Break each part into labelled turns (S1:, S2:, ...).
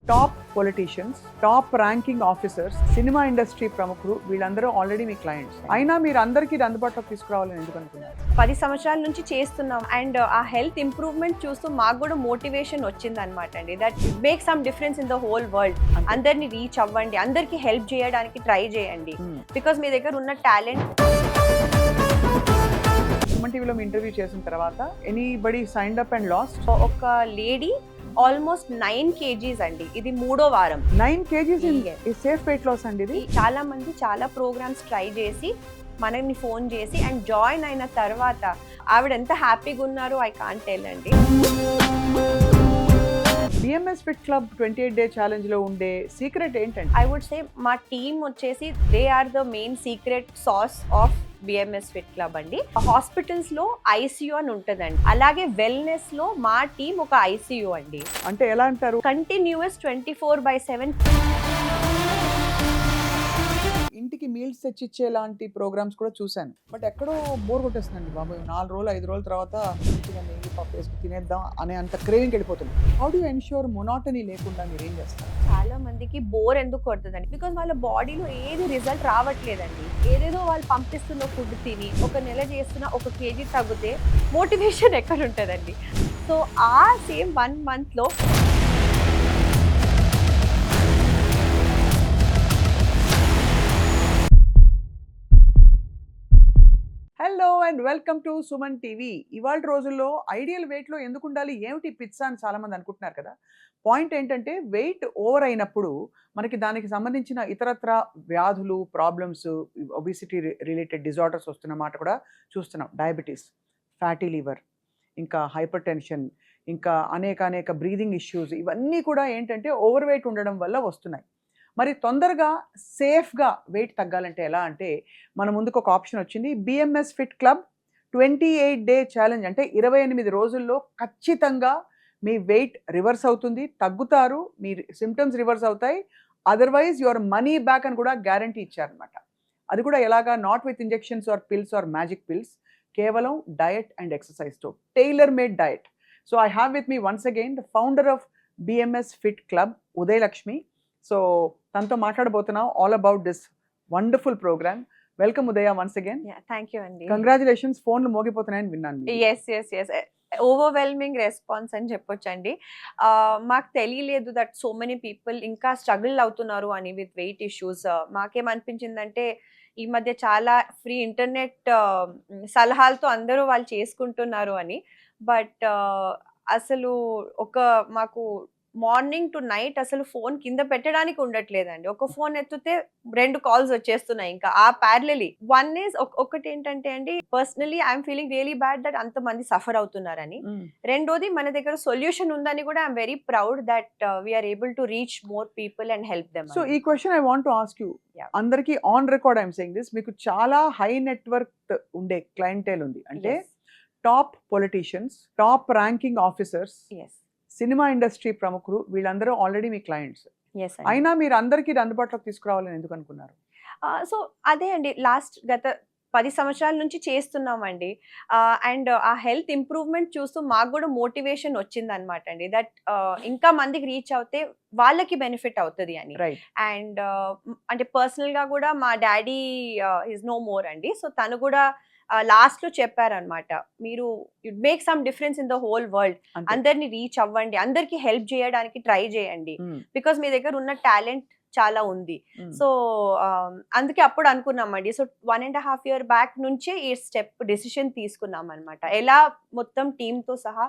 S1: Top politicians, top ranking officers, cinema industry ప్రముఖులు వీళ్ళందరూ already మీ clients. అయినా మీరు అందరికీ ఇది అందుబాటులోకి తీసుకురావాలని ఎందుకు అనుకున్నారు?
S2: 10 సంవత్సరాల నుంచి చేస్తున్నాం అండ్ ఆ హెల్త్ ఇంప్రూవ్మెంట్ చూస్తూ మాకు కూడా మోటివేషన్ వచ్చింది అనమాట అండి. That make some difference in the whole world. అందరిని రీచ్ అవ్వండి, అందరికి హెల్ప్ చేయడానికి ట్రై చేయండి. బికాస్ మీ దగ్గర ఉన్న టాలెంట్.
S1: సుమన్ టీవీలో మీ ఇంటర్వ్యూ చేసిన తర్వాత anybody signed up and last?
S2: ఒక లేడీ ఆల్మోస్ట్ 9 kgs అండి. ఇది 3వ వారం.
S1: 9 kgs ఈ సేఫ్ వెయిట్ లాస్ అండి. ఇది
S2: చాలా మంది చాలా ప్రోగ్రామ్స్ ట్రై చేసి మనల్ని ఫోన్ చేసి అండ్ జాయిన్ అయిన తర్వాత ఆవిడ ఎంత హ్యాపీగా ఉన్నారో ఐ కాంట్ టెల్ అండి.
S1: BMS fit club 28 day challenge లో ఉండే సీక్రెట్ ఏంటండి?
S2: ఐ వుడ్ సే మా టీమ్ వచ్చేసి they are the main secret sauce of BMS fit club అండి. హాస్పిటల్స్ లో ఐసీయూ అని ఉంటదండి, అలాగే వెల్నెస్ లో మా టీం ఒక ఐసీయూ అండి.
S1: అంటే ఎలా అంటారు?
S2: కంటిన్యూస్ 24/7
S1: ఇంటికి మీల్స్ తెచ్చిచ్చే లాంటి ప్రోగ్రామ్స్ కూడా చూశాను. బట్ ఎక్కడో బోర్ కొట్టేస్తుందండి బాబు. 4 రోజులు 5 రోజుల తర్వాత మంచిగా నెయ్యి పప్పు వేసుకుని తినేద్దాం అనే అంత క్రేవింగ్ వెళ్ళిపోతుంది. హౌ డు ఎన్ష్యూర్ మొనాటనీ లేకుండా మీరు ఏం చేస్తారు?
S2: చాలా మందికి బోర్ ఎందుకు కొడుతుందండి, బికాస్ వాళ్ళ బాడీలో ఏది రిజల్ట్ రావట్లేదండి. ఏదేదో వాళ్ళు పంపిస్తున్న ఫుడ్ తిని ఒక నెల చేస్తున్న 1 kg తగ్గితే మోటివేషన్ ఎక్కడ ఉంటుందండి. సో ఆ సేమ్ 1 month లో
S1: hello and welcome to Suman TV. ఇవాళ రోజుల్లో ఐడియల్ వెయిట్ లో ఎందుకు ఉండాలి, ఏమిటి పిజ్జా అని చాలా మంది అనుకుంటున్నారు కదా. పాయింట్ ఏంటంటే వెయిట్ ఓవర్ అయినప్పుడు మనకి దానికి సంబంధించిన ఇతరత్ర వ్యాధులు, ప్రాబ్లమ్స్, ఒబిసిటీ రిలేటెడ్ డిజార్డర్స్ వస్తున్న మాట కూడా చూస్తున్నాం. డయాబెటీస్, ఫ్యాటీ లివర్, ఇంకా హైపర్ టెన్షన్, ఇంకా అనేక బ్రీదింగ్ ఇష్యూస్, ఇవన్నీ కూడా ఏంటంటే ఓవర్ వెయిట్ ఉండడం వల్ల వస్తున్నాయి. మరి తొందరగా సేఫ్గా వెయిట్ తగ్గాలంటే ఎలా అంటే మన ముందుకు ఒక ఆప్షన్ వచ్చింది. BMS fit club 28 day challenge. అంటే 28 రోజుల్లో ఖచ్చితంగా మీ వెయిట్ రివర్స్ అవుతుంది, తగ్గుతారు, మీ సిమ్టమ్స్ రివర్స్ అవుతాయి, అదర్వైజ్ యువర్ మనీ బ్యాక్ అని కూడా గ్యారంటీ ఇచ్చారనమాట. అది కూడా ఎలాగా? Not with injections or pills or magic pills, కేవలం డయట్ అండ్ ఎక్సర్సైజ్తో tailor made diet. So I have with me once again the founder of BMS fit club, Udayalakshmi. So తనతో మాట్లాడబోతున్నాం all about this wonderful programme. Welcome Udaya once again.
S2: Thank you అండి.
S1: Congratulations. ఫోన్లు మోగిపోతున్నాయని విన్నాను.
S2: Yes overwhelming response అని చెప్పొచ్చండి. మాకు తెలియలేదు దట్ సో మెనీ పీపుల్ ఇంకా స్ట్రగుల్ అవుతున్నారు అని విత్ వెయిట్ ఇష్యూస్. మాకేమనిపించిందంటే ఈ మధ్య చాలా ఫ్రీ ఇంటర్నెట్ సలహాలతో అందరూ వాళ్ళు చేసుకుంటున్నారు అని. బట్ అసలు మాకు మార్నింగ్ టు నైట్ అసలు ఫోన్ కింద పెట్టడానికి ఉండట్లేదండి. ఒక ఫోన్ ఎత్తితే 2 కాల్స్ వచ్చేస్తున్నాయి. ఇంకా ఆ ప్యారలీ వన్ ఈజ్ ఒకటి ఏంటంటే అండి, personally I'm feeling really bad that అంతమంది సఫర్ అవుతున్నారని. రెండోది మన దగ్గర సొల్యూషన్ ఉందని కూడా I'm very proud that we are able to reach more people and help them.
S1: So ఈ question I want to ask you. అందరికి on record I'm saying this. మీకు చాలా హై నెట్వర్క్ ఉండే క్లయింటేల్ ఉంది. అంటే top politicians, top ranking officers, cinema industry ప్రముఖులు వీళ్ళందరూ already మీ clients. అయినా మీరు అందరికీ ఇది అందుబాటులోకి తీసుకురావాలని ఎందుకు అనుకున్నారు?
S2: సో అదే అండి, గత 10 సంవత్సరాల నుంచి చేస్తున్నామండి. అండ్ ఆ హెల్త్ ఇంప్రూవ్మెంట్ చూస్తూ మాకు కూడా మోటివేషన్ వచ్చింది అనమాట అండి. దట్ ఇంకా మందికి రీచ్ అవుతే వాళ్ళకి బెనిఫిట్ అవుతుంది అని. అండ్ అంటే పర్సనల్ గా కూడా మా డాడీ ఈజ్ నో మోర్ అండి. సో తను కూడా లాస్ట్ లో చెప్పారనమాట, మీరు make some difference in the whole world. అందరిని రీచ్ అవ్వండి, అందరికి హెల్ప్ చేయడానికి ట్రై చేయండి. బికాస్ మీ దగ్గర ఉన్న టాలెంట్ చాలా ఉంది. సో అందుకే అప్పుడు అనుకున్నామండి. సో 1.5 year బ్యాక్ నుంచే ఈ డెసిషన్ తీసుకున్నాం అనమాట. ఎలా మొత్తం టీమ్ తో సహా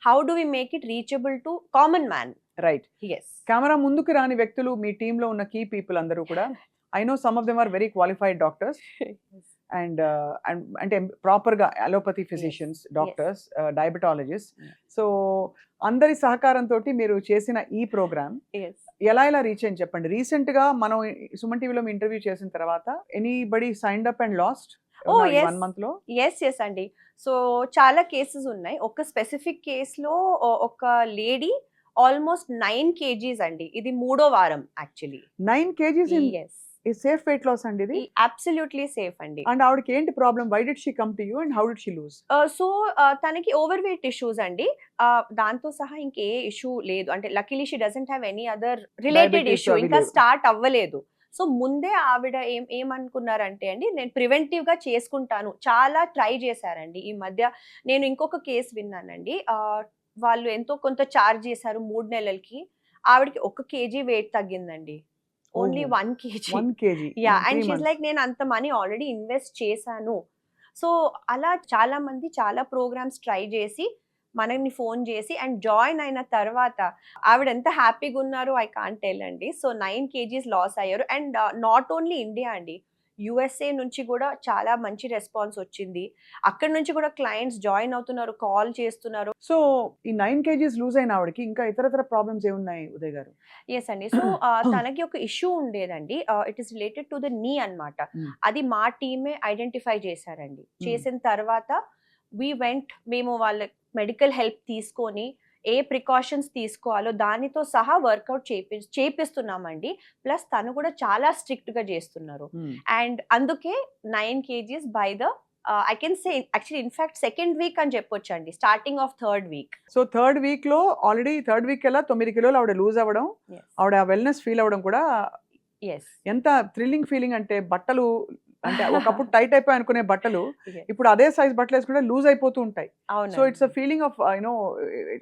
S2: how do we make it reachable to common man.
S1: Right. Camera ముందుకు రాని వ్యక్తులు మీ టీమ్ లో ఉన్న కీ పీపుల్ అందరూ కూడా, I know some of them are very qualified doctors and అంటే ప్రాపర్గా allopathy physicians, doctors, diabetologist. So అందరి సహకారంతో మీరు చేసిన ఈ ప్రోగ్రామ్ ఎలా రీచ్ అని చెప్పండి. రీసెంట్ గా మనం సుమన్ టీవీలో మీ ఇంటర్వ్యూ చేసిన తర్వాత anybody signed up and last 1 month లో?
S2: ఎస్ అండి. సో చాలా కేసెస్ ఉన్నాయి. ఒక స్పెసిఫిక్ కేసులో ఒక లేడీ ఆల్మోస్ట్ 9 kgs అండి. ఇది 3వ వారం actually.
S1: 9 kgs safe weight loss అండి ఇది?
S2: అబ్సల్యూట్లీ సేఫ్ అండి.
S1: అండ్ ఆవిడకి ఏంటి problem? Why did she come to you and how did she lose?
S2: So తనకి ఓవర్ వెయిట్ ఇష్యూస్ అండి. దాంతో సహా ఇంకే ఇష్యూ లేదు. అంటే luckily she doesn't have any other related
S1: Diabetes
S2: issue.
S1: అవి
S2: ఇంకా
S1: లేవు.
S2: స్టార్ట్ అవ్వలేదు. సో ముందే ఆవిడ ఏమనుకున్నారంటే అండి, నేను ప్రివెంటివ్ గా చేసుకుంటాను. చాలా ట్రై చేశారండి. ఈ మధ్య నేను ఇంకొక కేసు విన్నానండి. వాళ్ళు ఎంతో కొంత చార్జ్ చేశారు 3 నెలలకి. ఆవిడకి 1 కేజీ వెయిట్ తగ్గిందండి. ఓన్లీ
S1: ఓహో!
S2: 1 KG.
S1: 1 KG
S2: yeah!
S1: In
S2: and
S1: 3
S2: she is
S1: months.
S2: Like, నేను అంత మనీ ఆల్రెడీ ఇన్వెస్ట్ చేశాను. సో అలా చాలా మంది చాలా ప్రోగ్రామ్స్ ట్రై చేసి మనల్ని ఫోన్ చేసి అండ్ జాయిన్ అయిన తర్వాత ఆవిడ ఎంత హ్యాపీగా ఉన్నారో ఐ కాంట్ టెల్ అండి. సో 9 కేజీస్ లాస్ అయ్యారు. అండ్ నాట్ ఓన్లీ ఇండియా అండి, యుఎస్ఏ నుంచి కూడా చాలా మంచి రెస్పాన్స్ వచ్చింది. అక్కడ నుంచి కూడా క్లయింట్స్ జాయిన్ అవుతున్నారు, కాల్ చేస్తున్నారు.
S1: సో ఈ 9 కేజీస్ లూజ్ అయిన ఆవిడకి ఇంకా ఇతరతర ప్రాబ్లమ్స్ ఏమున్నాయి ఉదయ్ గారు?
S2: ఎస్ అండి. సో తనకి ఒక ఇష్యూ ఉండేదండి. It is related to the నీ అన్నమాట.
S1: Hmm.
S2: అది మా టీమే ఐడెంటిఫై చేశారండి. చేసిన తర్వాత మేము వాళ్ళ మెడికల్ హెల్ప్ తీసుకొని ఏ ప్రికాషన్స్ తీసుకోవాలో దానితో సహా వర్కౌట్ చేపిస్తున్నామండి. ప్లస్ తను కూడా చాలా స్ట్రిక్ట్ గా చేస్తున్నారు. అండ్ అందుకే 9 kgs by the I can say actually in fact second week అని చెప్పొచ్చు అండి, starting of third week.
S1: So third week లో ఆల్రెడీ థర్డ్ వీక్ కల్లా 9 కిలోలు ఆవిడ లూజ్ అవ్వడం, ఆవిడ వెల్నెస్ ఫీల్ అవ్వడం కూడా
S2: ఎస్
S1: ఎంత థ్రిల్లింగ్ ఫీలింగ్ అంటే, బట్టలు అంటే ఒకప్పుడు టైట్ అయిపోయి అనుకునే బట్టలు ఇప్పుడు అదే సైజ్ బట్టలు వేసుకుంటే లూజ్ అయిపోతూ ఉంటాయి. So it's a feeling of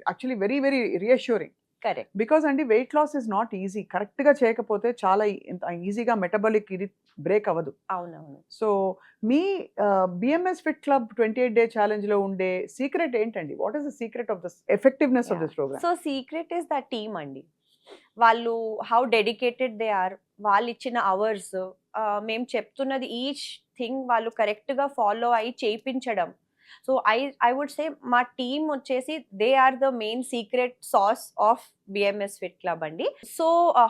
S1: actually very very reassuring.
S2: Correct.
S1: Because అండి weight loss is not easy. Correct గా చేయకపోతే చాలా ఈజీగా మెటబాలిక్ ఇది బ్రేక్ అవ్వదు.
S2: అవునవును.
S1: సో మీ BMS fit club 28 day challenge లో ఉండే సీక్రెట్ ఏంటండి? What is the secret of this effectiveness of this program?
S2: So secret is the team అండి. వాళ్ళు హౌ డెడికేటెడ్ దే ఆర్, వాళ్ళు ఇచ్చిన అవర్స్, మేము చెప్తున్నది ఈచ్ థింగ్ వాళ్ళు కరెక్ట్ గా ఫాలో అయ్యి చేయించడం. సో ఐ వుడ్ సే మా టీమ్ వచ్చేసి they are the main secret sauce of BMS fit club అండి. సో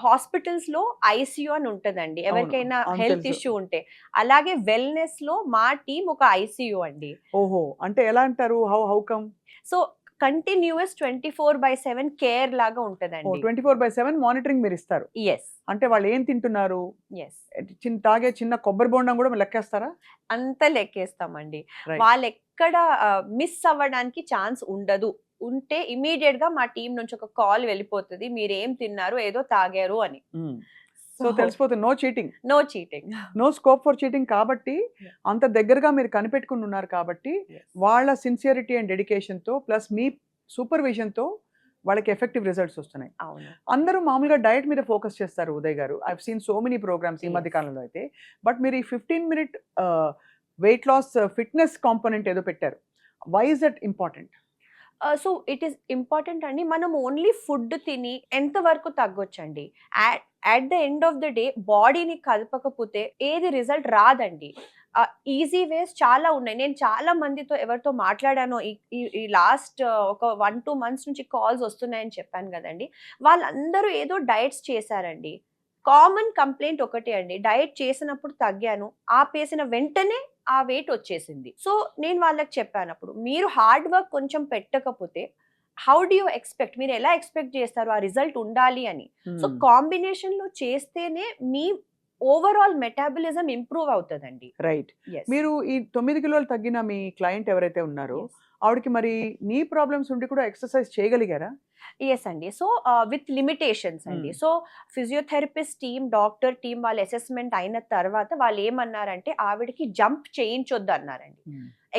S2: హాస్పిటల్స్ లో ఐసీయూ అని ఉంటదండి ఎవరికైనా
S1: అవును,
S2: హెల్త్
S1: తెలుసు.
S2: ఇష్యూ ఉంటే. అలాగే వెల్నెస్ లో మా టీమ్ ఒక ఐసీయూ అండి.
S1: ఓహో, అంటే ఎలా అంటారు? How come?
S2: So continuous 24/7 care లాగా ఉంటదండి.
S1: 24/7 మానిటరింగ్ మీరు ఇస్తారు.
S2: ఎస్
S1: అంటే వాళ్ళు ఏం తింటున్నారు,
S2: ఎస్
S1: తాగే చిన్న కొబ్బరి బోండం కూడా లెక్కేస్తారా?
S2: అంత లెక్కేస్తామండి.
S1: Right.
S2: వాళ్ళు ఎక్కడ మిస్ అవ్వడానికి ఛాన్స్ ఉండదు. ఉంటే ఇమీడియట్ గా మా టీం నుంచి ఒక కాల్ వెళ్ళిపోతుంది, మీరు ఏం తిన్నారు, ఏదో తాగారు అని.
S1: సో తెలిసిపోతుంది, no cheating,
S2: no cheating.
S1: No scope for cheating. కాబట్టి
S2: Yeah.
S1: అంత దగ్గరగా మీరు కనిపెట్టుకుని ఉన్నారు కాబట్టి వాళ్ళ సిన్సియరిటీ అండ్ డెడికేషన్ తో ప్లస్ మీ సూపర్విజన్ తో వాళ్ళకి ఎఫెక్టివ్ రిజల్ట్స్ వస్తున్నాయి.
S2: అవును.
S1: అందరూ మామూలుగా డయట్ మీద ఫోకస్ చేస్తారు ఉదయ్ గారు. I seen so many programs ఈ
S2: Yes.
S1: మధ్య కాలంలో అయితే. బట్ మీరు ఈ 15-minute weight loss fitness component ఏదో పెట్టారు. Why is that important?
S2: So it is important అండి. మనం ఓన్లీ ఫుడ్ తిని ఎంత వరకు తగ్గొచ్చండి. At the end of the day బాడీని కదపకపోతే ఏది రిజల్ట్ రాదండి. ఈజీ వేస్ చాలా ఉన్నాయి. నేను చాలా మందితో ఎవరితో మాట్లాడానో ఈ లాస్ట్ ఒక 1-2 మంత్స్ నుంచి కాల్స్ వస్తున్నాయని చెప్పాను కదండి. వాళ్ళందరూ ఏదో డయట్స్ చేశారండి. కామన్ కంప్లైంట్ ఒకటే అండి, డయట్ చేసినప్పుడు తగ్గాను, ఆపేసిన వెంటనే ఆ వెయిట్ వచ్చేసింది. సో నేను వాళ్ళకి చెప్పాను, అప్పుడు మీరు హార్డ్ వర్క్ కొంచెం పెట్టకపోతే హౌ డు యూ ఎక్స్పెక్ట్, మీరు ఎలా ఎక్స్పెక్ట్ చేస్తారు ఆ రిజల్ట్ ఉండాలి అని. సో కాంబినేషన్ లో చేస్తేనే మీ ఓవరాల్ మెటాబలిజం ఇంప్రూవ్ అవుతుందండి.
S1: రైట్. మీరు ఈ 9 కిలోలు తగ్గిన మీ క్లయింట్ ఎవరైతే ఉన్నారో ఆవిడకి మరి నీ ప్రాబ్లమ్స్ ఉండి కూడా ఎక్సర్సైజ్ చేయగలిగారా?
S2: ఎస్ అండి. సో విత్ లిమిటేషన్స్ అండి. So physiotherapist team, doctor team వాళ్ళు అసెస్మెంట్ అయిన తర్వాత వాళ్ళు ఏమన్నారంటే ఆవిడకి జంప్ చేయించొద్దు అన్నారండి.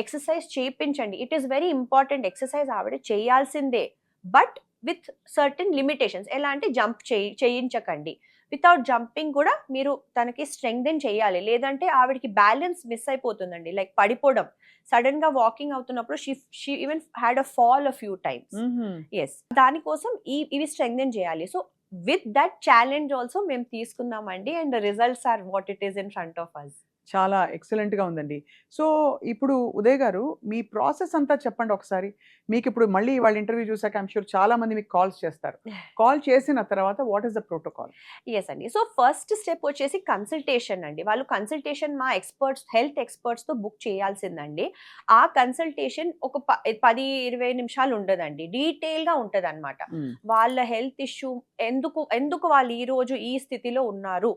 S2: ఎక్సర్సైజ్ చేయించండి, it is very important. Exercise ఆవిడ చేయాల్సిందే, బట్ విత్ సర్టన్ లిమిటేషన్స్. ఎలా అంటే జంప్ చేయించకండి, వితౌట్ జంపింగ్ కూడా మీరు తనకి స్ట్రెంగ్థెన్ చేయాలి. లేదంటే ఆవిడకి బ్యాలెన్స్ మిస్ అయిపోతుందండి, లైక్ పడిపోవడం. సడన్ గా వాకింగ్ అవుతున్నప్పుడు she even had a fall a few times. Yes, దానికోసం ఇవి స్ట్రెంగ్థెన్ చేయాలి. So with that challenge also మేము తీసుకున్నామండి, and results are what it is in front of us.
S1: చాలా ఎక్సలెంట్ గా ఉందండి. సో ఇప్పుడు ఉదయ్ గారు మీ ప్రాసెస్ అంతా చెప్పండి ఒకసారి. మీకు ఇప్పుడు మళ్ళీ వాళ్ళ ఇంటర్వ్యూ చూసాక ఐమ్ షూర్ చాలా మంది మీకు కాల్స్ చేస్తారు. కాల్ చేసిన తర్వాత what is the protocol?
S2: Yes అండి. సో ఫస్ట్ స్టెప్ వచ్చేసి కన్సల్టేషన్ అండి. వాళ్ళు కన్సల్టేషన్ మా ఎక్స్పర్ట్స్, హెల్త్ ఎక్స్పర్ట్స్ తో బుక్ చేయాల్సిందండి. ఆ కన్సల్టేషన్ ఒక 10-20 నిమిషాలు ఉండదండి, డీటెయిల్ గా ఉంటది అనమాట. వాళ్ళ హెల్త్ ఇష్యూ, ఎందుకు వాళ్ళు ఈ రోజు ఈ స్థితిలో ఉన్నారు,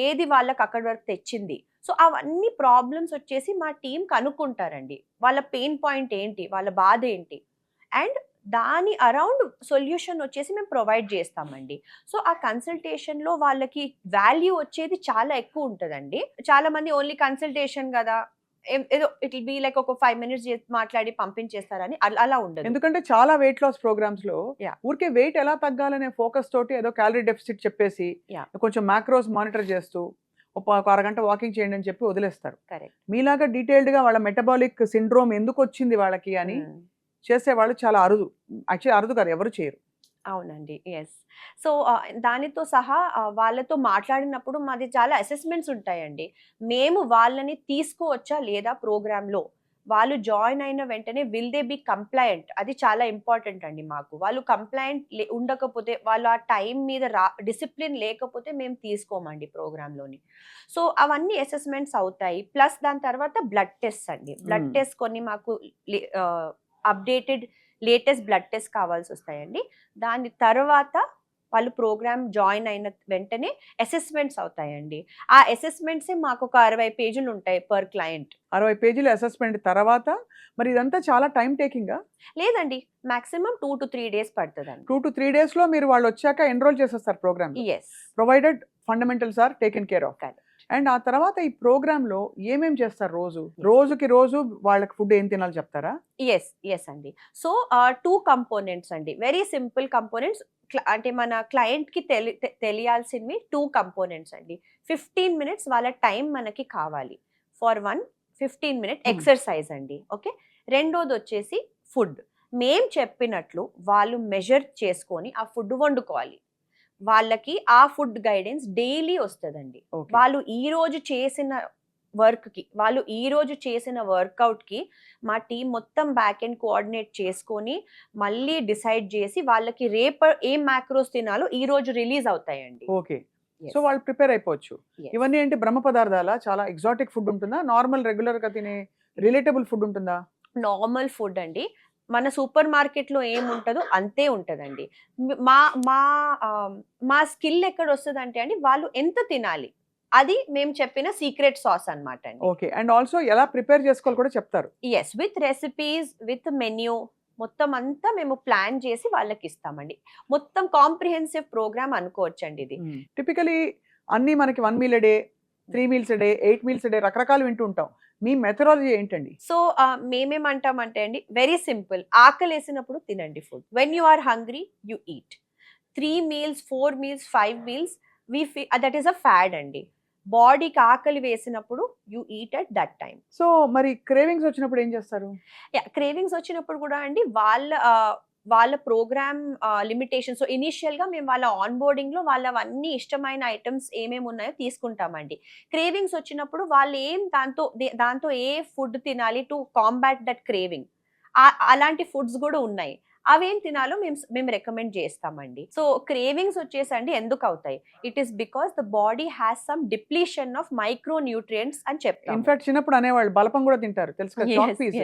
S2: ఏది వాళ్ళకి అక్కడి వరకు తెచ్చింది. సో అవన్నీ ప్రాబ్లమ్స్ వచ్చేసి మా టీం కనుక్కుంటారండి. వాళ్ళ పెయిన్ పాయింట్ ఏంటి, వాళ్ళ బాధ ఏంటి, అండ్ దాని అరౌండ్ సొల్యూషన్ వచ్చేసి మేము ప్రొవైడ్ చేస్తామండి. సో ఆ కన్సల్టేషన్లో వాళ్ళకి వాల్యూ వచ్చేది చాలా ఎక్కువ ఉంటుందండి. చాలా మంది ఓన్లీ కన్సల్టేషన్ కదా, ఏదో ఇట్ విల్ బి లైక్ ఒక 5 minutes మాట్లాడి పంపించేస్తారని అలా ఉండదు.
S1: ఎందుకంటే చాలా వెయిట్ లాస్ ప్రోగ్రామ్స్ లో
S2: Yeah.
S1: ఊరికే వెయిట్ ఎలా తగ్గాలనే ఫోకస్ తోటి ఏదో క్యాలరీ డెఫిసిట్ చెప్పేసి
S2: Yeah.
S1: కొంచెం మ్యాక్రోస్ మానిటర్ చేస్తూ ఒక అరగంట వాకింగ్ చేయండి అని చెప్పి వదిలేస్తారు.
S2: కరెక్ట్.
S1: మీలాగా డీటెయిల్డ్ గా వాళ్ళ మెటబాలిక్ సిండ్రోమ్ ఎందుకు వచ్చింది వాళ్ళకి అని చేసేవాళ్ళు చాలా అరుదు. యాక్చువల్లీ అరుదు కాదు, ఎవరు చేయరు.
S2: అవునండి. ఎస్. సో దానితో సహా వాళ్ళతో మాట్లాడినప్పుడు మాది చాలా అసెస్మెంట్స్ ఉంటాయండి. మేము వాళ్ళని తీసుకోవచ్చా లేదా ప్రోగ్రామ్‌లో, వాళ్ళు జాయిన్ అయిన వెంటనే విల్ దే బి కంప్లయంట్, అది చాలా ఇంపార్టెంట్ అండి మాకు. వాళ్ళు కంప్లయంట్ ఉండకపోతే, వాళ్ళు ఆ టైం మీద డిసిప్లిన్ లేకపోతే మేము తీసుకోమండి ప్రోగ్రామ్‌లోని. సో అవన్నీ అసెస్మెంట్స్ అవుతాయి. ప్లస్ దాని తర్వాత బ్లడ్ టెస్ట్ అండి. బ్లడ్ టెస్ట్ కొన్ని మాకు అప్డేటెడ్ లేటెస్ట్ బ్లడ్ టెస్ట్ కావాల్సి వస్తాయండి. దాని తర్వాత వాళ్ళు ప్రోగ్రామ్ జాయిన్ అయిన వెంటనే అసెస్మెంట్స్ అవుతాయండి. ఆ అసెస్మెంట్సే మాకు ఒక 60 పేజీలు ఉంటాయి పర్ క్లయింట్.
S1: 60 పేజీల అసెస్మెంట్ తర్వాత మరి ఇదంతా చాలా టైం టేకింగా?
S2: లేదండి, మాక్సిమం 2 to 3 days పడుతుందండి.
S1: 2 to 3 days లో మీరు వాళ్ళు వచ్చాక ఎన్రోల్ చేసేస్తారు program.
S2: Yes.
S1: Provided fundamentals are taken care of.
S2: Correct.
S1: And ఆ తర్వాత ఈ ప్రోగ్రామ్ లో ఏమేం చేస్తారు రోజుకి రోజు వాళ్ళకి ఫుడ్ ఏం తినాలో చెప్తారా?
S2: ఎస్ అండి. సో 2 కంపోనెంట్స్ అండి, వెరీ సింపుల్ కంపోనెంట్స్. అంటే మన క్లయింట్ కి తెలియాల్సినవి 2 కంపోనెంట్స్ అండి. 15 minutes వాళ్ళ టైం మనకి కావాలి ఫర్ 15 minute ఎక్సర్సైజ్ అండి. ఓకే. రెండోది వచ్చేసి ఫుడ్. మేం చెప్పినట్లు వాళ్ళు మెజర్ చేసుకొని ఆ ఫుడ్ వండుకోవాలి. వాళ్ళకి ఆ ఫుడ్ గైడెన్స్ డైలీ వస్తుందండి. వాళ్ళు ఈ రోజు చేసిన వర్క్కి, వాళ్ళు ఈ రోజు చేసిన వర్కౌట్కి మా టీం మొత్తం బ్యాక్ ఎండ్ కోఆర్డినేట్ చేసుకొని మళ్ళీ డిసైడ్ చేసి వాళ్ళకి రేపు ఏం మ్యాక్రోస్ తినాలో ఈ రోజు రిలీజ్ అవుతాయండి.
S1: ఓకే. సో వాళ్ళు ప్రిపేర్ అయిపోవచ్చు. ఇవన్నీ ఏంటి, బ్రహ్మ పదార్థాలా? చాలా ఎగ్జాటిక్ ఫుడ్ ఉంటుందా, నార్మల్ రెగ్యులర్ గా తినే రిలేటబుల్ ఫుడ్ ఉంటుందా?
S2: నార్మల్ ఫుడ్ అండి. మన సూపర్ మార్కెట్లో ఏముంటుందో అంతే ఉంటుందండి. మా మా మా స్కిల్ ఎక్కడ వస్తుందంటే అండి, వాళ్ళు ఎంత తినాలి అది మేము చెప్పిన సీక్రెట్ సాస్ అన్నమాట అండి.
S1: ఓకే. అండ్ ఆల్సో ఎలా ప్రిపేర్ చేసుకోవాలి కూడా చెప్తారు.
S2: Yes, with recipes, with menu మొత్తం అంతా మేము ప్లాన్ చేసి వాళ్ళకి ఇస్తామండి. మొత్తం కాంప్రిహెన్సివ్ ప్రోగ్రామ్ అనుకోవచ్చండి ఇది.
S1: టిపికలీ అన్ని మనకి 1 meal a day, 3 meals a day, 8 meals a day రకరకాలు వింటూ ఉంటాం. మీ మెథడాలజీ ఏంటండి?
S2: సో మేమేమంటామంటే అండి, వెరీ సింపుల్. ఆకలేసినప్పుడు తినండి food. When you are hungry you eat. 3 meals, 4 meals, 5 meals that is a fad అండి. బాడీకి ఆకలి వేసినప్పుడు you eat at that time.
S1: So మరి క్రేవింగ్స్ వచ్చినప్పుడు ఏం చేస్తారు?
S2: క్రేవింగ్స్ వచ్చినప్పుడు కూడా అండి వాళ్ళ ప్రోగ్రామ్ లిమిటేషన్. సో ఇనిషియల్ గా మేము వాళ్ళ ఆన్ బోర్డింగ్ లో వాళ్ళవన్నీ ఇష్టమైన ఐటమ్స్ ఏమేమి ఉన్నాయో తీసుకుంటామండి. క్రేవింగ్స్ వచ్చినప్పుడు వాళ్ళు దాంతో ఏ ఫుడ్ తినాలి టు కాంబాట్ దట్ క్రేవింగ్, అలాంటి ఫుడ్స్ కూడా ఉన్నాయి. అవేం తినాలో మేము రికమెండ్ చేస్తామండి. సో క్రేవింగ్స్ వచ్చేసండి ఎందుకు అవుతాయి, it is because the body has some depletion of micro nutrients అని చెప్తాం.
S1: ఇన్ఫాక్ట్ చిన్నప్పుడు అనేవాళ్ళు బలపం కూడా తింటారు తెలుసు కదా, చాక్ పీస్.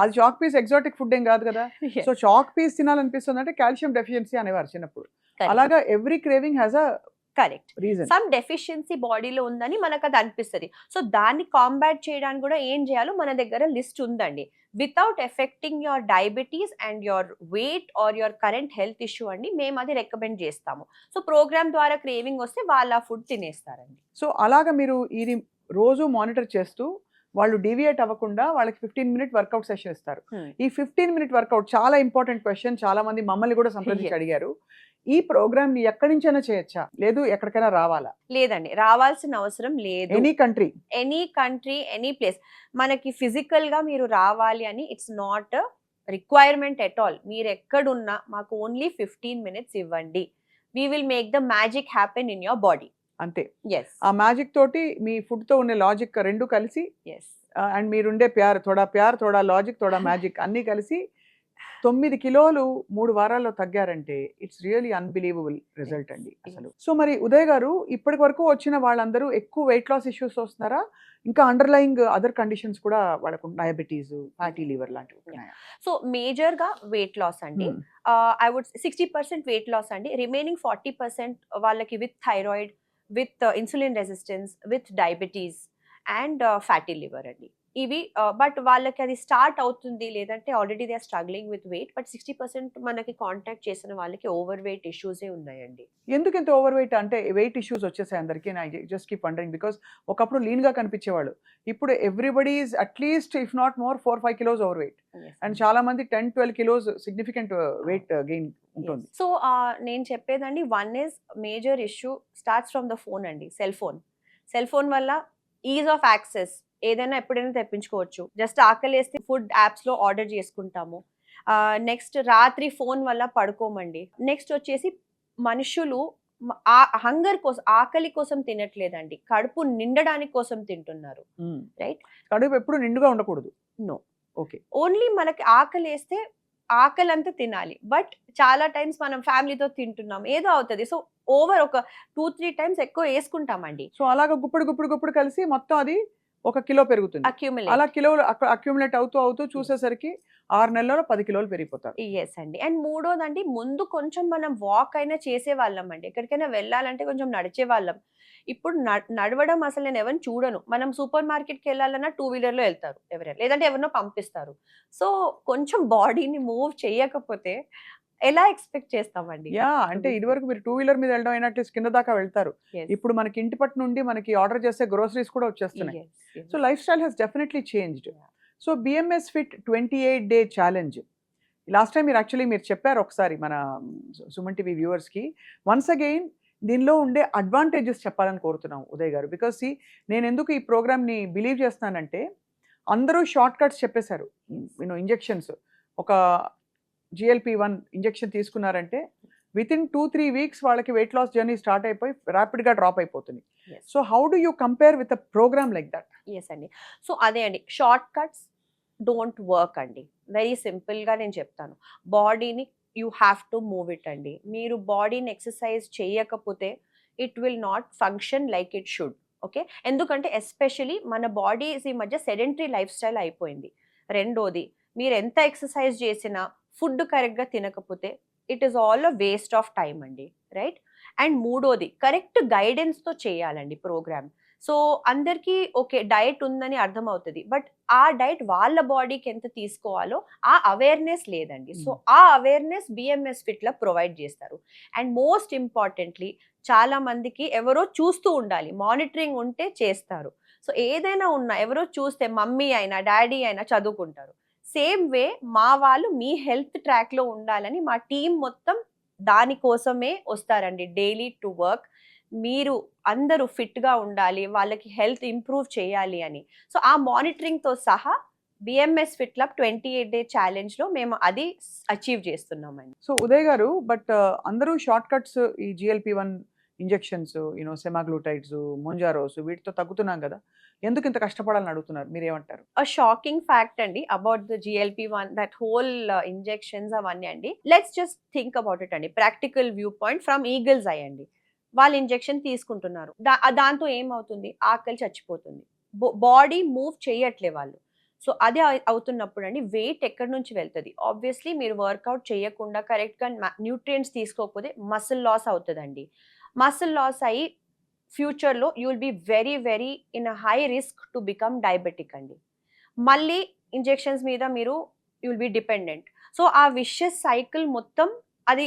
S1: అది చాక్ పీస్ ఎగ్జాటిక్ ఫుడ్ ఏం కాదు కదా. సో చాక్ పీస్ తినాలనిపిస్తుంది అంటే కాల్షియం డెఫిషియన్సీ అనేవారు చిన్నప్పుడు. అలాగా every craving has a
S2: correct
S1: reason.
S2: Some deficiency బాడీలో ఉందని మనకు అది అనిపిస్తుంది. సో దాన్ని కాంబాట్ చేయడానికి కూడా ఏం చేయాలో మన దగ్గర లిస్ట్ ఉందండి. Without affecting your diabetes and your weight or your current health issue అండి, మేము అది రికమెండ్ చేస్తాము. సో ప్రోగ్రామ్ ద్వారా క్రేవింగ్ వస్తే వాళ్ళు ఆ ఫుడ్ తినేస్తారండి.
S1: సో అలాగా మీరు ఇది రోజు మానిటర్ చేస్తూ వాళ్ళు డీవియేట్ అవ్వకుండా వాళ్ళకి 15 minute వర్కౌట్ సెషన్ ఇస్తారు. ఈ 15 minute వర్కౌట్ చాలా ఇంపార్టెంట్ క్వశ్చన్. చాలా మంది మమ్మల్ని కూడా సంప్రదించి అడిగారు, ఈ ప్రోగ్రామ్ ని ఎక్కడి నుంచైనా చేయొచ్చా, లేదు ఎక్కడికైనా రావాలా?
S2: లేదండి, రావాల్సిన అవసరం లేదు.
S1: Any country
S2: any place. మనకి ఫిజికల్ గా మీరు రావాలి అని it's not requirement at all. మీరు ఎక్కడున్నా మాకు ఓన్లీ 15 minutes ఇవ్వండి, we will make the magic happen in your body.
S1: అంతే.
S2: ఎస్.
S1: ఆ మ్యాజిక్ తోటి మీ ఫుడ్ తో ఉండే లాజిక్ రెండు కలిసి,
S2: ఎస్,
S1: అండ్ మీరుండే ప్యార్ తోడా లాజిక్ తోడా మ్యాజిక్ అన్ని కలిసి 9 kilos 3 వారాల్లో తగ్గారంటే ఇట్స్ రియలీ అన్బిలీవబుల్ రిజల్ట్ అండి అసలు. సో మరి ఉదయ్ గారు, ఇప్పటి వరకు వచ్చిన వాళ్ళందరూ ఎక్కువ వెయిట్ లాస్ ఇష్యూస్ వస్తున్నారా, ఇంకా అండర్లయింగ్ అదర్ కండిషన్స్ కూడా వాళ్ళకు, డయాబెటీస్, ఫ్యాటీ లివర్ లాంటివి ఉన్నాయా?
S2: సో మేజర్ గా వెయిట్ లాస్ అండి. ఐ వుడ్ 60% వెయిట్ లాస్ అండి. రిమైనింగ్ 40% వాళ్ళకి with thyroid, with insulin resistance, with diabetes and fatty liver అండి. ఇవి బట్ వాళ్ళకి అది స్టార్ట్ అవుతుంది, లేదంటే already they are struggling with weight, but 60% మనకి కాంటాక్ట్ చేసిన వాళ్ళకి ఓవర్ వెయిట్ ఇష్యూసే ఉన్నాయండి.
S1: ఎందుకు ఇంత ఓవర్ వెయిట్ అంటే వెయిట్ ఇష్యూస్ వచ్చేసాయి అందరికీ? I just keep wondering because ఒకప్పుడు లీన్గా కనిపించేవాళ్ళు, ఇప్పుడు everybody is at least if not more 4-5 kilos over weight, and చాలా మంది 10-12 కిలోస్ సిగ్నిఫికెంట్ వెయిట్ గెయిన్ ఉంటుంది.
S2: సో నేను చెప్పేదండి, one is major issue starts from the phone అండి. సెల్ ఫోన్ వల్ల ఈజ్ ఆఫ్ యాక్సెస్, ఏదైనా ఎప్పుడైనా తెప్పించుకోవచ్చు. జస్ట్ ఆకలేస్తే ఫుడ్ యాప్స్ లో ఆర్డర్ చేసుకుంటాము. నెక్స్ట్ రాత్రి ఫోన్ వల్ల పడుకోమండి. నెక్స్ట్ వచ్చేసి మనుషులు హంగర్ కోసం, ఆకలి కోసం తినట్లేదండి, కడుపు నిండడానికి కోసం తింటున్నారు. రైట్?
S1: కడుపు ఎప్పుడు నిండుగా ఉండకూడదు.
S2: నో.
S1: ఓకే.
S2: ఓన్లీ మనకి ఆకలి వేస్తే ఆకలి అంతా తినాలి, బట్ చాలా టైమ్స్ మనం ఫ్యామిలీతో తింటున్నాం, ఏదో అవుతుంది. సో ఓవర్ ఒక 2-3 టైమ్స్ ఎక్కువ వేసుకుంటామండి.
S1: సో అలాగా గుప్పుడు కలిసి మొత్తం అది 1 కిలో పెరుగుతుంది. అలా కిలోలు అక్యుములేట్ అవుతూ చూసేసరికి 6 నెలల్లో 10 కిలోలు పెరిగిపోతారు.
S2: ఎస్ అండి. అండ్ మూడోదండి, ముందు కొంచెం మనం వాక్ అయినా చేసేవాళ్ళం అండి, ఎక్కడికైనా వెళ్ళాలంటే కొంచెం నడిచేవాళ్ళం. ఇప్పుడు నడవడం అసలు నేను ఎవరిని చూడను. మనం సూపర్ మార్కెట్కి వెళ్ళాలన్నా 2 వీలర్లో వెళ్తారు ఎవరైనా, లేదంటే ఎవరినో పంపిస్తారు. సో కొంచెం బాడీని మూవ్ చేయకపోతే ఎలా ఎక్స్పెక్ట్ చేస్తామండి?
S1: అంటే ఇదివరకు మీరు 2 వీలర్ మీద వెళ్ళడం అయినా అట్లీస్ట్ కింద దాకా వెళ్తారు. ఇప్పుడు మనకి ఇంటి పట్టు నుండి మనకి ఆర్డర్ చేసే గ్రోసరీస్ కూడా వచ్చేస్తున్నాయి. So life style has definitely changed. So BMS fit 28-day challenge last time మీరు చెప్పారు ఒకసారి మన సుమన్ టీవీ వ్యూవర్స్కి. వన్స్ అగైన్ దీనిలో ఉండే అడ్వాంటేజెస్ చెప్పాలని కోరుతున్నాం ఉదయ్ గారు. బికాస్ నేను ఎందుకు ఈ ప్రోగ్రామ్ని బిలీవ్ చేస్తున్నానంటే, అందరూ షార్ట్ కట్స్ చెప్పేశారు. ఇంజెక్షన్స్, ఒక GLP-1 ఇంజెక్షన్ తీసుకున్నారంటే వితిన్ 2-3 వీక్స్ వాళ్ళకి వెయిట్ లాస్ జర్నీ స్టార్ట్ అయిపోయి ర్యాపిడ్గా డ్రాప్ అయిపోతుంది. So how do you compare with a program like that?
S2: Yes అండి. సో అదే అండి, షార్ట్ కట్స్ డోంట్ వర్క్ అండి. వెరీ సింపుల్గా నేను చెప్తాను, బాడీని you have to move it అండి. మీరు బాడీని ఎక్సర్సైజ్ చేయకపోతే it will not function like it should. Okay? ఎందుకంటే ఎస్పెషలీ మన బాడీస్ ఈ మధ్య సెడెంటరీ లైఫ్ స్టైల్ అయిపోయింది. రెండోది, మీరు ఎంత ఎక్సర్సైజ్ చేసినా ఫుడ్ కరెక్ట్గా తినకపోతే it is all a waste of time అండి. రైట్? అండ్ మూడోది, కరెక్ట్ గైడెన్స్తో చేయాలండి ప్రోగ్రామ్. సో అందరికీ ఓకే డైట్ ఉందని అర్థమవుతుంది, బట్ ఆ డైట్ వాళ్ళ బాడీకి ఎంత తీసుకోవాలో ఆ అవేర్నెస్ లేదండి. సో ఆ అవేర్నెస్ బిఎంఎస్ ఫిట్లో ప్రొవైడ్ చేస్తారు. అండ్ మోస్ట్ ఇంపార్టెంట్లీ, చాలా మందికి ఎవరో చూస్తూ ఉండాలి, మానిటరింగ్ ఉంటే చేస్తారు. సో ఏదైనా ఉన్నా ఎవరో చూస్తే మమ్మీ అయినా డాడీ అయినా చదువుకుంటారు. సేమ్ వే మా వాళ్ళు మీ హెల్త్ ట్రాక్లో ఉండాలని మా టీం మొత్తం దానికోసమే వస్తారండి డైలీ టు వర్క్. మీరు అందరూ ఫిట్గా ఉండాలి, వాళ్ళకి హెల్త్ ఇంప్రూవ్ చేయాలి అని. సో ఆ మానిటరింగ్తో సహా బిఎంఎస్ ఫిట్ క్లబ్ 28-day ఛాలెంజ్లో మేము అది అచీవ్ చేస్తున్నామండి.
S1: సో ఉదయ్ గారు, బట్ అందరూ షార్ట్ కట్స్, ఈ GLP-1 ఇంజెక్షన్స్, సెమాగ్లూటైడ్స్, మొంజారోస్, వీటితో తగ్గుతున్నాం కదా, ఎందుకు ఇంత కష్టపడాలని అడుగుతున్నారు, మీరేమంటారు?
S2: షాకింగ్ ఫ్యాక్ట్ అండి about the GLP-1, that whole injections అవన్నీ అండి. Let's just think about it అండి, practical view point from eagle's eye అండి. వాళ్ళు ఇంజెక్షన్ తీసుకుంటున్నారు, దాంతో ఏమవుతుంది? ఆకలి చచ్చిపోతుంది, బాడీ మూవ్ చేయట్లే వాళ్ళు. సో అదే అవుతున్నప్పుడు అండి వెయిట్ ఎక్కడి నుంచి వెళ్తుంది? ఆబ్వియస్లీ మీరు వర్కౌట్ చేయకుండా కరెక్ట్గా న్యూట్రియంట్స్ తీసుకోకపోతే మసిల్ లాస్ అవుతుందండి. మసిల్ లాస్ అయ్యి ఫ్యూచర్లో you will be very very in a high risk to become diabetic అండి. మళ్ళీ ఇంజెక్షన్స్ మీద మీరు you will be dependent. So ఆ విషియస్ సైకిల్ మొత్తం అది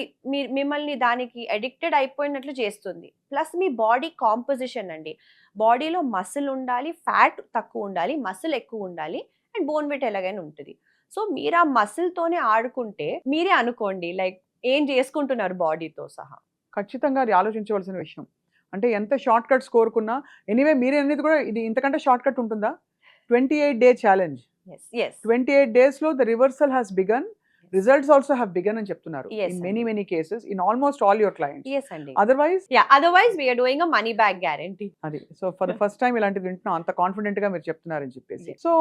S2: మిమ్మల్ని దానికి అడిక్టెడ్ అయిపోయినట్లు చేస్తుంది. ప్లస్ మీ బాడీ కాంపోజిషన్ అండి, బాడీలో మసిల్ ఉండాలి, ఫ్యాట్ తక్కువ ఉండాలి, మసిల్ ఎక్కువ ఉండాలి, అండ్ బోన్ వెయిట్ ఎలాగైనా ఉంటుంది. సో మీరు ఆ మసిల్తోనే ఆడుకుంటే మీరే అనుకోండి లైక్ ఏం చేసుకుంటున్నారు బాడీతో సహా.
S1: ఖచ్చితంగా అది ఆలోచించవలసిన విషయం. అంటే ఎంత షార్ట్ కట్స్ కోరుకున్నా, ఎనీవే మీరు అనేది కూడా ఇది ఇంతకంటే షార్ట్ కట్ ఉంటుందా? 28-day ఛాలెంజ్, 28 డేస్లో the reversal has begun, results also have begun అని చెప్తున్నారు. In many cases, in almost all your clients.
S2: Otherwise we are doing a money back guarantee.
S1: అది so for the first time ఇలాంటిది వింటున్నాం, అంత confident గా మీరు చెప్తున్నారని చెప్పేసి. సో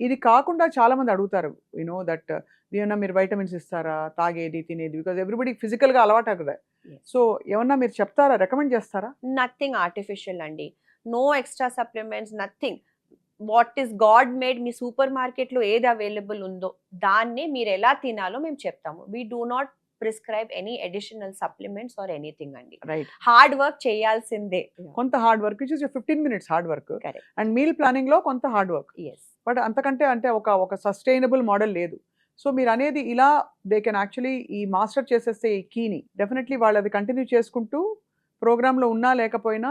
S1: ఇది కాకుండా చాలా మంది అడుగుతారు, దట్ ఏమన్నా మీరు వైటమిన్స్ ఇస్తారా, తాగేది తినేది, బికాజ్ ఎవ్రీబడి ఫిజికల్ గా అలవాటు కదా. సో ఏమన్నా మీరు చెప్తారా, రికమెండ్ చేస్తారా?
S2: నథింగ్ ఆర్టిఫిషియల్ అండి, no extra supplements, nothing. What is God made, మీ సూపర్ మార్కెట్లో ఏది అవైలబుల్ ఉందో దాన్ని మీరు ఎలా తినాలో మేము చెప్తాము. We do not prescribe any additional supplements or anything అండి.
S1: రైట్.
S2: హార్డ్ వర్క్ చేయాల్సిందే.
S1: కొంత hard work which is 15 minutes hard work
S2: correct.
S1: And meal planning లో కొంత హార్డ్ వర్క్.
S2: ఎస్.
S1: బట్ అంతకంటే అంటే ఒక సస్టైనబుల్ మోడల్ లేదు. సో మీరు అనేది ఇలా దే కెన్ యాక్చువల్లీ ఈ మాస్టర్ చేసేస్తే ఈ కీని డెఫినెట్లీ వాళ్ళు అది కంటిన్యూ చేసుకుంటూ ప్రోగ్రామ్ లో ఉన్నా లేకపోయినా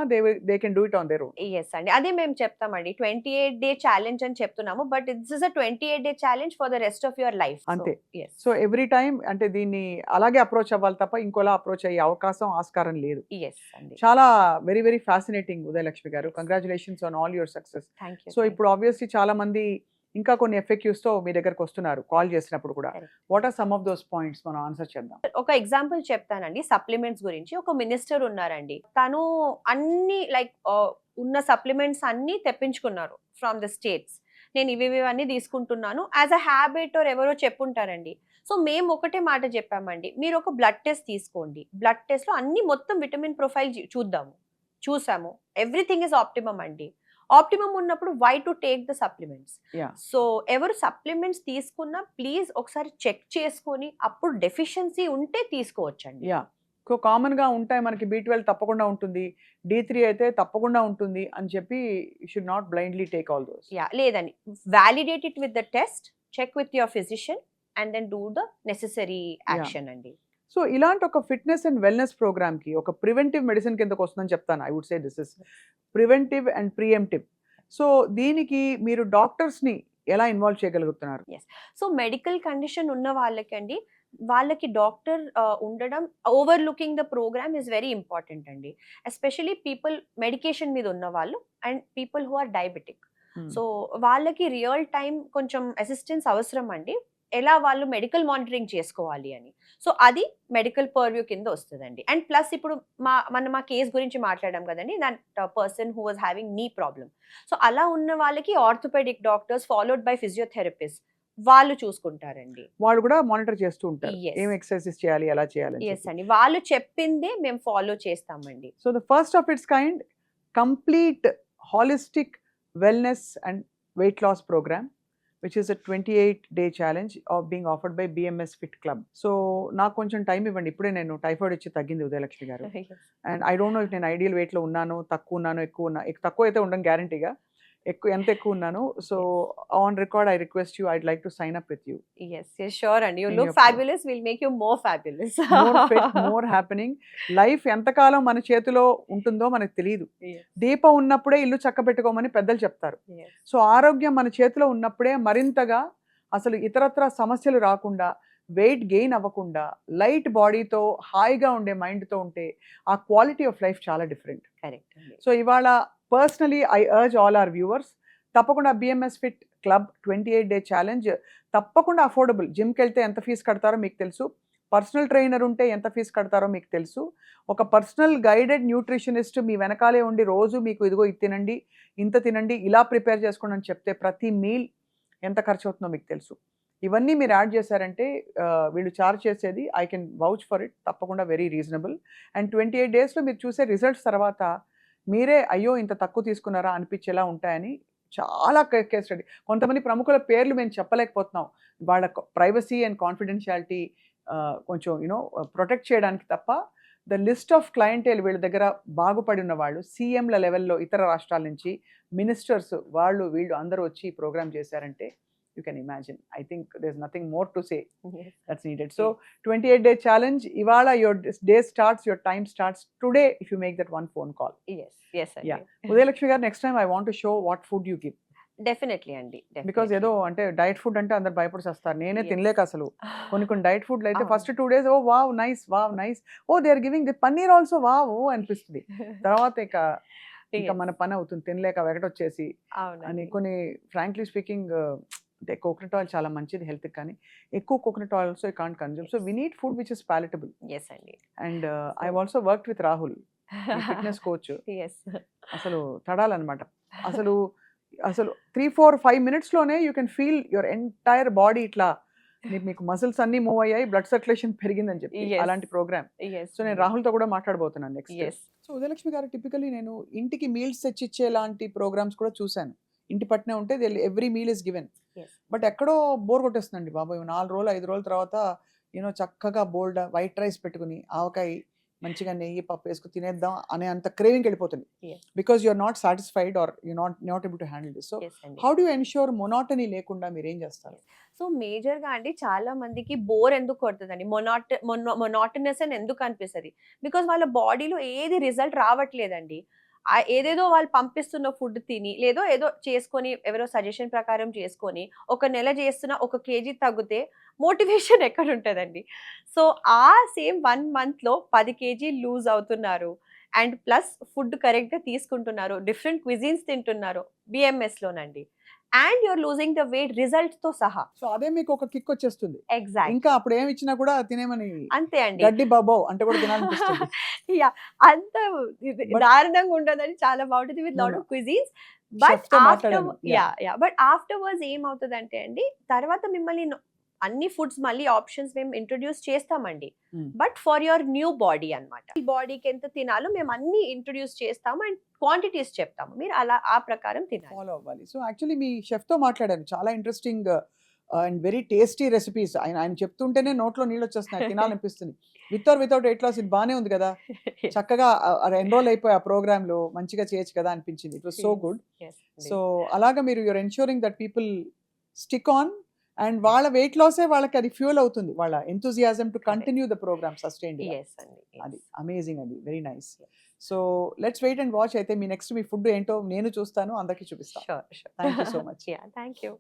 S1: they can do it on their own.
S2: Yes అండి, అదే మేము చెప్తామండి. 28-day ఛాలెంజ్ అని చెప్తున్నాము, but it's is a 28-day challenge for the rest of your life.
S1: అంతే.
S2: ఎస్.
S1: సో ఎవ్రీ టైం అంటే దీన్ని అలాగే అప్రోచ్ అవ్వాలి తప్ప ఇంకోలా అప్రోచ్ అయ్యే అవకాశం ఆస్కారం లేదు.
S2: ఎస్ అండి.
S1: చాలా వెరీ వెరీ ఫ్యాసినేటింగ్ ఉదయలక్ష్మి గారు. Congratulations on all your success.
S2: Thank you.
S1: So ఇప్పుడు ఆబ్వియస్లీ చాలా మంది ఇంకా కొన్ని FAQs తో మీ దగ్గరకు వస్తున్నారు కాల్ చేసినప్పుడు కూడా. What are some of those points మనం ఆన్సర్ చేద్దాం.
S2: ఒక ఎగ్జాంపుల్ చెప్తానండి సప్లిమెంట్స్ గురించి. ఒక మినిస్టర్ ఉన్నారండి, తను అన్ని లైక్ ఉన్న సప్లిమెంట్స్ అన్ని తెప్పించుకున్నారు ఫ్రమ్ ద స్టేట్స్. నేను ఇవి అన్ని తీసుకుంటున్నాను యాజ్ అ హ్యాబిట్ ఆర్ ఎవరో చెప్పుంటారండి. సో మేము ఒకటే మాట చెప్పామండి, మీరు ఒక బ్లడ్ టెస్ట్ తీసుకోండి. బ్లడ్ టెస్ట్ లో అన్ని మొత్తం విటమిన్ ప్రొఫైల్ చూసాము, ఎవ్రీథింగ్ ఇస్ ఆప్టిమమ్ అండి. ఆప్టిమమ్ ఉన్నప్పుడు why to take the supplements? So ఎవరు సప్లిమెంట్స్ తీసుకున్నా ప్లీజ్ ఒకసారి చెక్ చేసుకొని అప్పుడు డెఫిషియన్సీ ఉంటే తీసుకోవచ్చండి.
S1: యా, కామన్ గా ఉంటాయి మనకి. B12 తప్పకుండా ఉంటుంది, D3 అయితే తప్పకుండా ఉంటుంది అని చెప్పి you should not blindly take all those.
S2: Yeah, లేదండి, validate it with the test, check with your physician and then do the necessary action అండి.
S1: సో ఇలాంటి ఒక ఫిట్నెస్ అండ్ వెల్నెస్ ప్రోగ్రామ్ కి ఒక ప్రివెంటివ్ మెడిసిన్ కిందకు వస్తుందని చెప్తాను. I would say this is preventive and preemptive. So దీనికి మీరు డాక్టర్స్ ని ఎలా ఇన్వాల్వ్ చేయగలుగుతున్నారు?
S2: సో మెడికల్ కండిషన్ ఉన్న వాళ్ళకండి, వాళ్ళకి డాక్టర్ ఉండడం, over looking the program is very important అండి. ఎస్పెషలీ పీపుల్ మెడికేషన్ మీద ఉన్న వాళ్ళు and people who are diabetic. So వాళ్ళకి రియల్ టైం కొంచెం అసిస్టెన్స్ అవసరం అండి, ఎలా వాళ్ళు మెడికల్ మానిటరింగ్ చేసుకోవాలి అని. సో అది మెడికల్ పర్వ్యూ కింద వస్తుందండి. అండ్ ప్లస్ ఇప్పుడు మా కేస్ గురించి మాట్లాడాం కదండి, that person who was having knee problem. So అలా ఉన్న వాళ్ళకి orthopaedic doctors followed by physiotherapist వాళ్ళు చూసుకుంటారండి.
S1: వాళ్ళు కూడా మానిటర్ చేస్తూ ఉంటారు ఏం ఎక్సర్సైజెస్ చేయాలి, ఎలా చేయాలి.
S2: ఎస్ అండి, వాళ్ళు చెప్పిందే మేము ఫాలో చేస్తామండి.
S1: So the first of its kind complete holistic wellness and weight loss program which is a 28-day challenge of being offered by BMS Fit Club. So నాకు కొంచెం టైం ఇవ్వండి, ఇప్పుడే నేను టైఫాయిడ్ వచ్చి తగ్గింది ఉదయలక్ష్మి గారు. And I don't know if నేను ideal వెయిట్లో ఉన్నాను, తక్కువ ఉన్నాను, ఎక్కువ ఉన్నా. తక్కువ అయితే ఉండను గ్యారంటీగా, ఎంత ఎక్కువ ఉన్నాను. So on record I request you, I'd like to sign up with you.
S2: Yes, sure అండి, you look fabulous, we'll make you more fabulous.
S1: More fit, more happening. Life ఎంతకాలం మన చేతిలో ఉంటుందో మనకు తెలియదు. దీపం ఉన్నప్పుడే ఇల్లు చక్కబెట్టుకోమని పెద్దలు చెప్తారు. సో ఆరోగ్యం మన చేతిలో ఉన్నప్పుడే మరింతగా అసలు ఇతరత్ర సమస్యలు రాకుండా, వెయిట్ గెయిన్ అవ్వకుండా, లైట్ బాడీతో హాయిగా ఉండే మైండ్తో ఉంటే ఆ క్వాలిటీ ఆఫ్ లైఫ్ చాలా డిఫరెంట్.
S2: కరెక్ట్.
S1: సో ఇవాళ personally I urge all our viewers, తప్పకుండా BMS fit club 28-day challenge తప్పకుండా అఫోర్డబుల్. జిమ్కి వెళ్తే ఎంత ఫీజు కడతారో మీకు తెలుసు, పర్సనల్ ట్రైనర్ ఉంటే ఎంత ఫీజు కడతారో మీకు తెలుసు, ఒక పర్సనల్ గైడెడ్ న్యూట్రిషనిస్ట్ మీ వెనకాలే ఉండి రోజు మీకు ఇదిగో ఇది తినండి, ఇంత తినండి, ఇలా ప్రిపేర్ చేసుకోండి అని చెప్తే ప్రతి మీల్ ఎంత ఖర్చు అవుతుందో మీకు తెలుసు. ఇవన్నీ మీరు యాడ్ చేశారంటే వీళ్ళు చార్జ్ చేసేది I can vouch for it, తప్పకుండా వెరీ రీజనబుల్. అండ్ 28 daysలో మీరు చూసే రిజల్ట్స్ తర్వాత మీరే అయ్యో ఇంత తక్కువ తీసుకున్నారా అనిపించేలా ఉంటాయని చాలా కేస్ స్టడీ. కొంతమంది ప్రముఖుల పేర్లు మేము చెప్పలేకపోతున్నాం, వాళ్ళ ప్రైవసీ అండ్ కాన్ఫిడెన్షియాలిటీ కొంచెం ప్రొటెక్ట్ చేయడానికి తప్ప. ద లిస్ట్ ఆఫ్ క్లయింటేల్ వీళ్ళ దగ్గర బాగుపడి ఉన్న వాళ్ళు CMల లెవెల్లో ఇతర రాష్ట్రాల నుంచి మినిస్టర్స్ వాళ్ళు వీళ్ళు అందరూ వచ్చి ఈ ప్రోగ్రామ్ చేశారంటే you can imagine. I think there's nothing more to say that's needed. So 28-day challenge, ivala your day starts, your time starts today if you make that one phone call.
S2: Yes sir.
S1: Yeah, Udayalakshmi garu, next time I want to show what food you give.
S2: Definitely andi,
S1: because ఏదో అంటే diet food అంటే అందరు భయపడిస్తారు. నేనే తినలేక అసలు కొన్ని diet ఫుడ్లు అయితే first 2 days oh wow nice oh they are giving the paneer also wow అనిపిస్తుంది. తర్వాత ఇంకా మన పని అవుతుంది తినలేక వెగటొచ్చేసి అని. కొన్ని ఫ్రాంక్లీ స్పీకింగ్ అంటే కోకోనట్ ఆయిల్ చాలా మంచిది హెల్త్, కానీ ఎక్కువ coconut oil also you can't consume. So we need food which is palatable.
S2: Yes అండి.
S1: And I also worked with Rahul, fitness coach. అసలు తడాలన్నమాట. అసలు 3-4-5 minutesలోనే you can feel your entire body ఇట్లా మీకు మసిల్స్ అన్ని మూవ్ అయ్యాయి, బ్లడ్ సర్క్యులేషన్ పెరిగిందని చెప్పి అలాంటి ప్రోగ్రామ్. సో నేను రాహుల్తో కూడా మాట్లాడబోతున్నాను నెక్స్ట్. సో ఉదయలక్ష్మి గారు, టిపికలీ నేను ఇంటికి మీల్స్ తెచ్చిచ్చే లాంటి ప్రోగ్రామ్స్ కూడా చూశాను. ఇంటి పట్నే ఉంటే every meal is given. But ఎక్కడో బోర్ కొట్టేస్తుందండి బాబు, 4 రోజులు 5 రోజుల తర్వాత చక్కగా బోల్డ్ వైట్ రైస్ పెట్టుకుని ఆవకాయ మంచిగా నెయ్యి పప్పు వేసుకుని తినేద్దాం అనే అంత క్రేవింగ్ వెళ్ళిపోతుంది.
S2: Yes.
S1: Because you are not satisfied or you not able to handle this. So
S2: Yes అండి.
S1: How do you ensure monotony లేకుండా మీరు ఏం చేస్తారు?
S2: సో మేజర్గా అండి చాలా మందికి బోర్ ఎందుకు కొడుతుందండి, మొనాటనస్ అని ఎందుకు అనిపిస్తుంది, బికాస్ వాళ్ళ బాడీలో ఏది రిజల్ట్ రావట్లేదండి. ఏదేదో వాళ్ళు పంపిస్తున్న ఫుడ్ తిని లేదో ఏదో చేసుకొని ఎవరో సజెషన్ ప్రకారం చేసుకొని ఒక నెల చేస్తున్న 1 kg తగ్గితే మోటివేషన్ ఎక్కడ ఉంటుందండి. సో ఆ సేమ్ 1 monthలో 10 kg లూజ్ అవుతున్నారు అండ్ ప్లస్ ఫుడ్ కరెక్ట్గా తీసుకుంటున్నారు, డిఫరెంట్ క్విజిన్స్ తింటున్నారు బిఎంఎస్లోనండి, and you're losing the weight రిజల్ట్తో సహా.
S1: సో అదే మీకు ఒక కిక్ వచ్చేస్తుంది.
S2: ఎగ్జాక్ట్
S1: ఇంకా అప్పుడు ఏమి ఇచ్చినా కూడా తినేమని
S2: అంతే అండి.
S1: గడ్డి బాబో అంటే కూడా తినాలనిపిస్తుంది.
S2: యా అంత దారుణంగా ఉండదని చాలా బాగుంటుంది with lot of cuisines. But
S1: Chef తో
S2: ఆఫ్టర్
S1: మాట్లాడాను.
S2: బట్ ఆఫ్టర్వర్డ్స్ ఏమవుతుందంటే అండి, తర్వాత మిమ్మల్ని అన్ని ఫుడ్స్ మళ్ళీ ఆప్షన్స్ మేము ఇంట్రొడ్యూస్ చేస్తామండి, but for your new body అన్నమాట. ఈ బాడీకి ఎంత తినాలో మేము అన్ని ఇంట్రొడ్యూస్ చేస్తాము అండ్ క్వాంటిటీస్ చెప్తాము, మీరు అలా ఆ ప్రకారం తినాలి.
S1: ఫాలో అవ్వాలి. సో యాక్చువల్లీ మీ షెఫ్ తో మాట్లాడాను, చాలా interesting and very tasty recipes. ఆయన చెప్తుంటేనే నోట్లో నీళ్ళు వచ్చేస్తున్నాయి, తినాలనిపిస్తుంది. With or without weight loss ఇది బానే ఉంది కదా, చక్కగా ఎన్రోల్ అయిపోయి ఆ ప్రోగ్రామ్ లో మంచిగా చేయొచ్చు కదా అనిపించింది. It was so good. So అలాగా మీరు you're ensuring that people stick on and వాళ్ళ వెయిట్ లాసే వాళ్ళకి అది ఫ్యూల్ అవుతుంది, వాళ్ళ enthusiasm to continue the program sustained. అది అమేజింగ్ అండి, very nice. So let's wait and watch. అయితే మీ నెక్స్ట్ మీ ఫుడ్ ఏంటో నేను చూస్తాను, అందరికీ చూపిస్తాను.
S2: Sure.
S1: Thank you so much.
S2: Yeah, thank you.